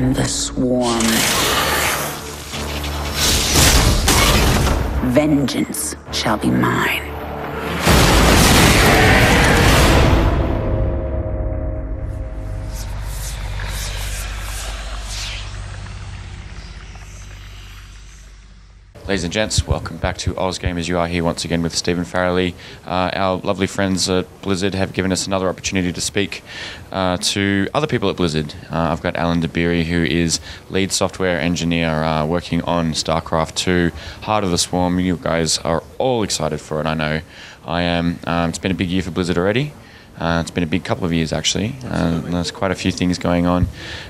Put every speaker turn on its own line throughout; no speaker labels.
am the Swarm. Vengeance shall be mine.
Ladies and gents, welcome back to AusGamers. You are here once again with Stephen Farrelly. Our lovely friends at Blizzard have given us another opportunity to speak to other people at Blizzard. I've got Alan Dabiri, who is lead software engineer working on StarCraft II, Heart of the Swarm. You guys are all excited for it, I know. I am. It's been a big year for Blizzard already. It's been a big couple of years, actually. There's quite a few things going on.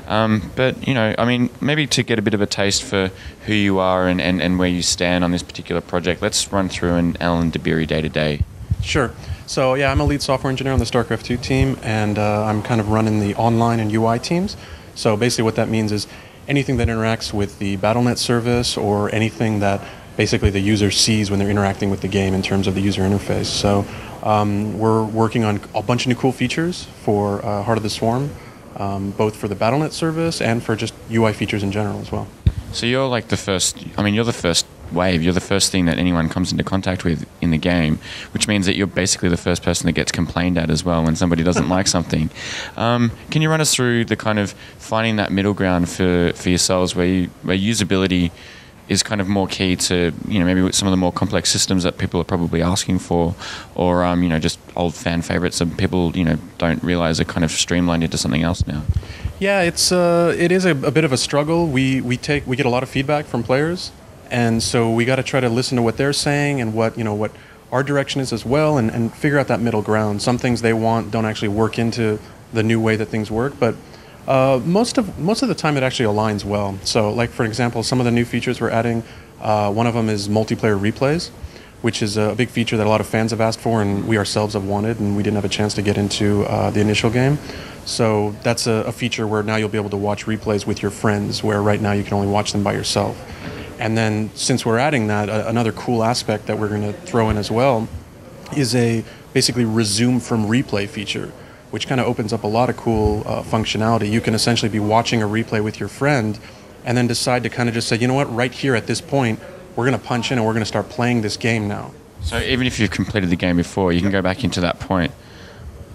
But, you know, I mean, maybe to get a bit of a taste for who you are and where you stand on this particular project, let's run through an Alan Dabiri day-to-day.
Sure. So, yeah, I'm a lead software engineer on the StarCraft II team, and I'm kind of running the online and UI teams. So basically what that means is anything that interacts with the Battle.net service or anything that basically the user sees when they're interacting with the game in terms of the user interface. So we're working on a bunch of new cool features for Heart of the Swarm, both for the Battle.net service and for just UI features in general as well.
So you're like the first, I mean, you're the first wave, you're the first thing that anyone comes into contact with in the game, which means that you're basically the first person that gets complained at as well when somebody doesn't like something. Can you run us through the kind of finding that middle ground for yourselves where usability is kind of more key to, you know, maybe with some of the more complex systems that people are probably asking for, or you know, just old fan favorites that people, you know, don't realize are kind of streamlined into something else now?
Yeah, it is a bit of a struggle. We get a lot of feedback from players, and so we got to try to listen to what they're saying and what our direction is as well, and figure out that middle ground. Some things they want don't actually work into the new way that things work, but most of the time it actually aligns well. So, like for example, some of the new features we're adding, one of them is multiplayer replays, which is a big feature that a lot of fans have asked for, and we ourselves have wanted, and we didn't have a chance to get into the initial game. So that's a feature where now you'll be able to watch replays with your friends, where right now you can only watch them by yourself. And then since we're adding that, another cool aspect that we're going to throw in as well is a basically resume from replay feature, which kind of opens up a lot of cool functionality. You can essentially be watching a replay with your friend and then decide to kind of just say, you know what, right here at this point, we're going to punch in and we're going to start playing this game now.
So even if you've completed the game before, you can go back into that point.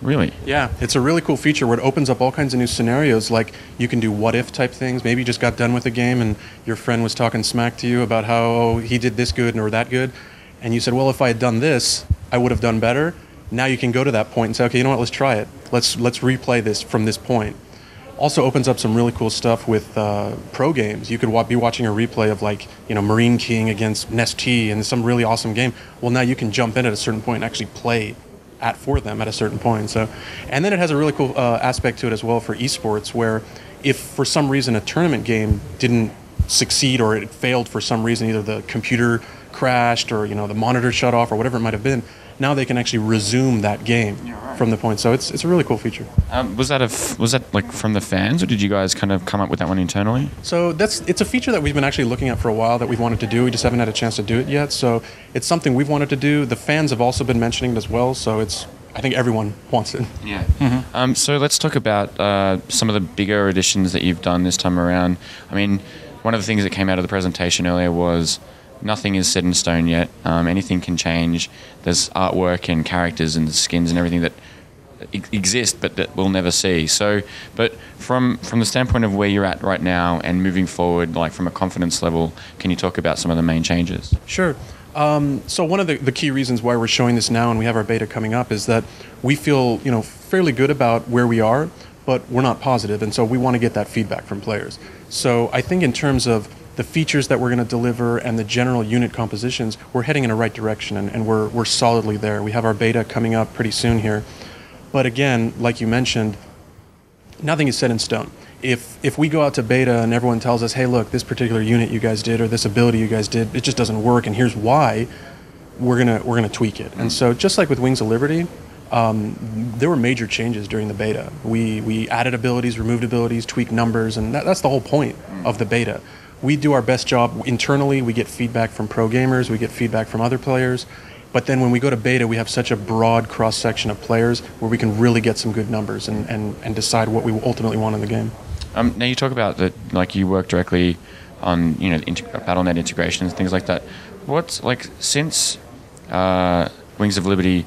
Really?
Yeah, it's a really cool feature where it opens up all kinds of new scenarios. Like you can do what-if type things. Maybe you just got done with the game and your friend was talking smack to you about how he did this good or that good. And you said, well, if I had done this, I would have done better. Now you can go to that point and say, okay, you know what, let's try it. Let's replay this from this point. Also opens up some really cool stuff with pro games. You could be watching a replay of, like, you know, Marine King against Nest T and some really awesome game. Well, now you can jump in at a certain point and actually play for them at a certain point. So, and then it has a really cool aspect to it as well for esports, where if for some reason a tournament game didn't succeed or it failed for some reason, either the computer crashed or, you know, the monitor shut off or whatever it might have been, now they can actually resume that game from the point. So it's a really cool feature.
Was that like from the fans, or did you guys kind of come up with that one internally?
So it's a feature that we've been actually looking at for a while that we've wanted to do. We just haven't had a chance to do it yet. So it's something we've wanted to do. The fans have also been mentioning it as well. So I think everyone wants it.
Yeah. Mm-hmm. So let's talk about some of the bigger additions that you've done this time around. I mean, one of the things that came out of the presentation earlier was nothing is set in stone yet. Anything can change. There's artwork and characters and skins and everything that exist but that we'll never see. So, but from the standpoint of where you're at right now and moving forward, like from a confidence level, can you talk about some of the main changes?
Sure. So one of the key reasons why we're showing this now and we have our beta coming up is that we feel, you know, fairly good about where we are, but we're not positive, and so we want to get that feedback from players. So I think in terms of the features that we're going to deliver and the general unit compositions, we're heading in a right direction, and we're solidly there. We have our beta coming up pretty soon here. But again, like you mentioned, nothing is set in stone. If we go out to beta and everyone tells us, hey, look, this particular unit you guys did or this ability you guys did, it just doesn't work, and here's why, we're gonna tweak it. And so just like with Wings of Liberty, there were major changes during the beta. We added abilities, removed abilities, tweaked numbers, and that's the whole point of the beta. We do our best job internally. We get feedback from pro gamers. We get feedback from other players. But then when we go to beta, we have such a broad cross-section of players where we can really get some good numbers and decide what we ultimately want in the game.
Now you talk about that, like you work directly on BattleNet integrations, things like that. What's like since Wings of Liberty?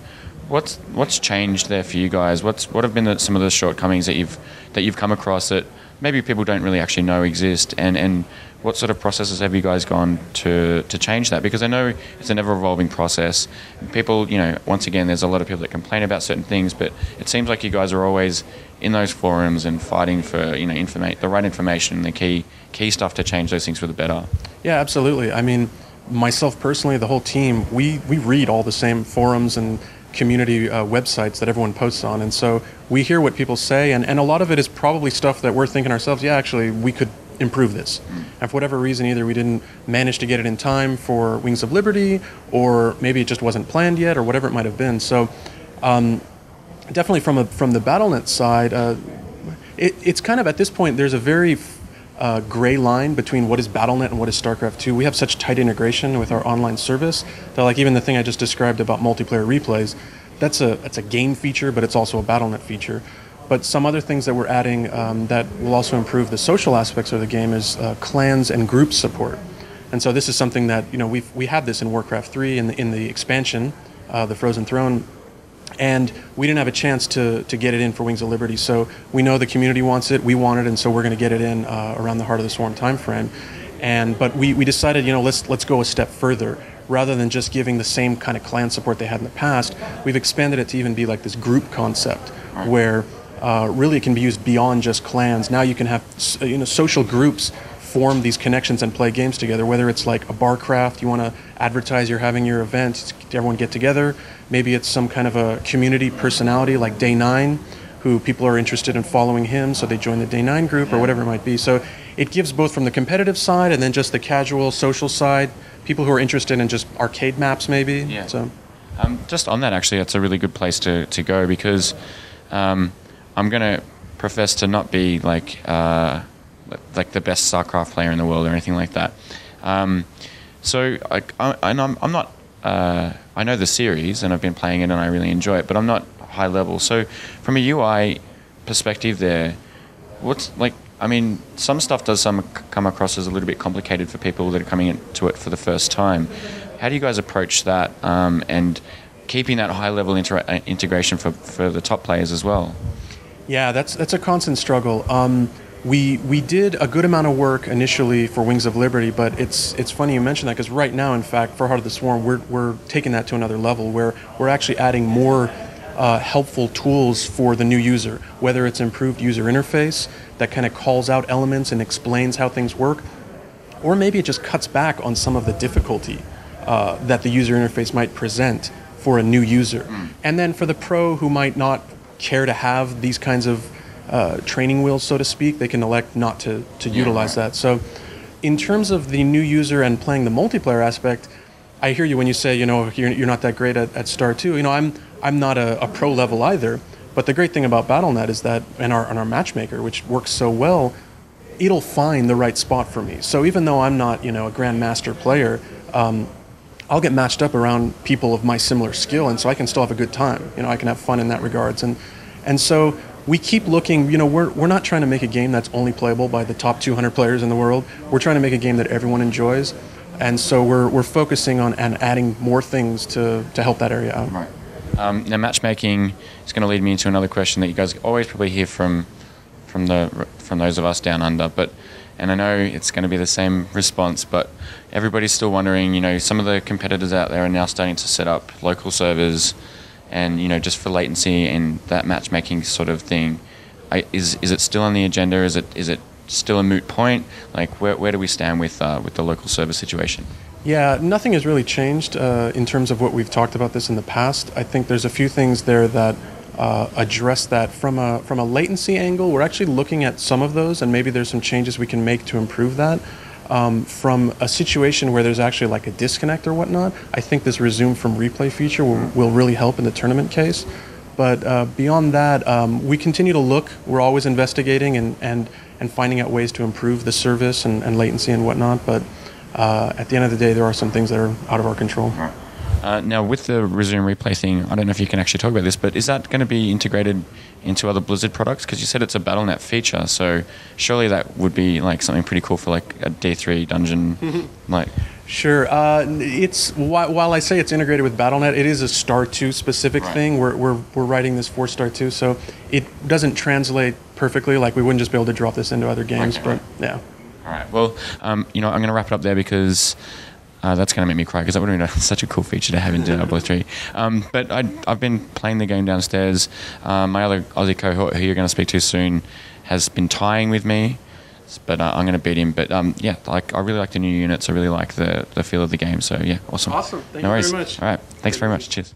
What's changed there for you guys? What have been some of the shortcomings that you've come across that maybe people don't really actually know exist, and what sort of processes have you guys gone to change that? Because I know it's an ever-evolving process. People, once again, there's a lot of people that complain about certain things, but it seems like you guys are always in those forums and fighting for the right information and the key stuff to change those things for the better.
Yeah, absolutely. I mean, myself personally, the whole team, we read all the same forums and community websites that everyone posts on, and so we hear what people say, and a lot of it is probably stuff that we're thinking ourselves, yeah, actually we could improve this. And for whatever reason, either we didn't manage to get it in time for Wings of Liberty, or maybe it just wasn't planned yet, or whatever it might have been. So definitely from the BattleNet side, it's kind of, at this point, there's a very gray line between what is BattleNet and what is StarCraft II. We have such tight integration with our online service that, like, even the thing I just described about multiplayer replays, that's a game feature, but it's also a BattleNet feature. But some other things that we're adding that will also improve the social aspects of the game is clans and group support. And so this is something that we had this in Warcraft 3 in the expansion, the Frozen Throne. And we didn't have a chance to get it in for Wings of Liberty, so we know the community wants it, we want it, and so we're going to get it in around the Heart of the Swarm timeframe. But we decided, let's go a step further. Rather than just giving the same kind of clan support they had in the past, we've expanded it to even be like this group concept, where really it can be used beyond just clans. Now you can have social groups form these connections and play games together, whether it's like a barcraft, you want to advertise you're having your event, everyone get together. Maybe it's some kind of a community personality like Day 9, who people are interested in following him, so they join the Day 9 group or whatever it might be. So it gives both from the competitive side and then just the casual social side, people who are interested in just arcade maps maybe.
Yeah.
So
just on that, actually, that's a really good place to go, because I'm going to profess to not be like the best StarCraft player in the world or anything like that. I'm not. I know the series and I've been playing it and I really enjoy it, but I'm not high level. So from a UI perspective, some stuff does come across as a little bit complicated for people that are coming into it for the first time. How do you guys approach that and keeping that high level integration for the top players as well?
Yeah, that's a constant struggle. We did a good amount of work initially for Wings of Liberty, but it's funny you mentioned that, because right now, in fact, for Heart of the Swarm, we're taking that to another level where we're actually adding more helpful tools for the new user, whether it's improved user interface that kind of calls out elements and explains how things work, or maybe it just cuts back on some of the difficulty that the user interface might present for a new user. And then for the pro who might not care to have these kinds of training wheels, so to speak, they can elect not to utilize that. So in terms of the new user and playing the multiplayer aspect, I hear you when you say, you're not that great at Star 2. I'm not a pro level either, but the great thing about BattleNet is that, and our matchmaker, which works so well, it'll find the right spot for me. So even though I'm not, a grandmaster player, I'll get matched up around people of my similar skill, and so I can still have a good time. I can have fun in that regards. And so we keep looking, we're not trying to make a game that's only playable by the top 200 players in the world. We're trying to make a game that everyone enjoys. And so we're focusing on and adding more things to help that area out.
Right. Now, matchmaking is going to lead me into another question that you guys always probably hear from those of us down under, and I know it's going to be the same response, but everybody's still wondering, some of the competitors out there are now starting to set up local servers, and just for latency and that matchmaking sort of thing. Is it still on the agenda? Is it still a moot point? Like, where do we stand with the local server situation?
Yeah, nothing has really changed in terms of what we've talked about this in the past. I think there's a few things there that address that from a latency angle. We're actually looking at some of those, and maybe there's some changes we can make to improve that. From a situation where there's actually like a disconnect or whatnot, I think this resume from replay feature will really help in the tournament case. But beyond that, we continue to look. We're always investigating and finding out ways to improve the service and latency and whatnot. But at the end of the day, there are some things that are out of our control.
Right. Now, with the resume replay thing, I don't know if you can actually talk about this, but is that going to be integrated into other Blizzard products? Because you said it's a BattleNet feature, so surely that would be like something pretty cool for like a D3 dungeon, like.
Sure. It's while I say it's integrated with BattleNet, it is a Star 2 specific thing. We're writing this for Star 2, so it doesn't translate perfectly. Like we wouldn't just be able to drop this into other games, but yeah.
All right. Well, I'm going to wrap it up there because that's going to make me cry because that would have been such a cool feature to have in Diablo 3. But I've been playing the game downstairs. My other Aussie cohort, who you're going to speak to soon, has been tying with me. But I'm going to beat him. But yeah, like I really like the new units. I really like the feel of the game. So yeah, awesome.
Awesome. Thank
you
very much.
All right. Thanks very much. Cheers.